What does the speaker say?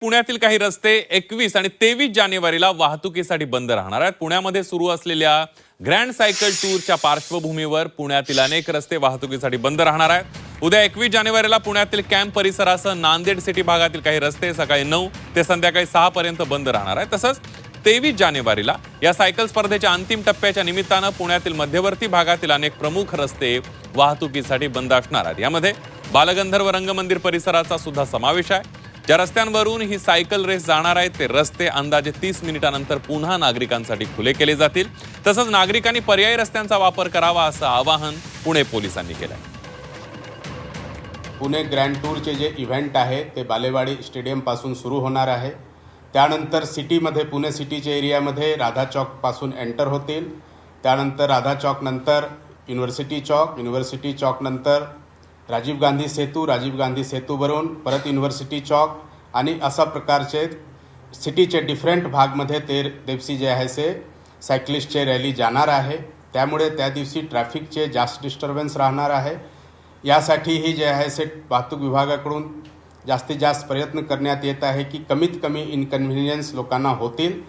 पुण्यातील काही रस्ते 21 आणि 23 जानेवारीला वाहतुकीसाठी बंद राहणार आहेत. पुण्यामध्ये सुरू असलेल्या ग्रँड सायकल टूरच्या पार्श्वभूमीवर पुण्यातील अनेक रस्ते वाहतुकीसाठी बंद राहणार आहेत. उद्या 21 जानेवारीला पुण्यातील कॅम्प परिसरासह नांदेड सिटी भागातील काही रस्ते सकाळी 9 ते संध्याकाळी 6 पर्यंत बंद राहणार आहेत. तसंच 23 जानेवारीला या सायकल स्पर्धेच्या अंतिम टप्प्याच्या निमित्तानं पुण्यातील मध्यवर्ती भागातील अनेक प्रमुख रस्ते वाहतुकीसाठी बंद असणार आहेत. यामध्ये बालगंधर्व रंगमंदिर परिसराचा सुद्धा समावेश आहे. ज्या रस्त्यांवरून ही सायकल रेस जाणार आहे ते रस्ते अंदाजे 30 मिनिटांनंतर पुन्हा नागरिकांसाठी खुले केले जातील. तसंच नागरिकांनी पर्यायी रस्त्यांचा वापर करावा असं आवाहन पुणे पोलिसांनी केलं आहे. पुणे ग्रँड टूरचे जे इव्हेंट आहे ते बालेवाडी स्टेडियमपासून सुरू होणार आहे. त्यानंतर सिटीमध्ये पुणे सिटीच्या एरियामध्ये राधा चौकपासून एंटर होतील. त्यानंतर राधा चौकनंतर युनिव्हर्सिटी चौकनंतर राजीव गांधी सेतूवरून परत युनिव्हर्सिटी चौक आणि अशा प्रकारचे सिटीचे डिफरंट भागमध्ये ते दिवशी जे आहे से सायकलिस्टचे रॅली जाणार आहे. त्यामुळे त्या दिवशी ट्रॅफिकचे जास्त डिस्टर्बन्स राहणार आहे. यासाठीही जे आहे से वाहतूक विभागाकडून जास्तीत जास्त प्रयत्न करण्यात येत आहे की कमीत कमी इनकन्व्हिनियन्स लोकांना होतील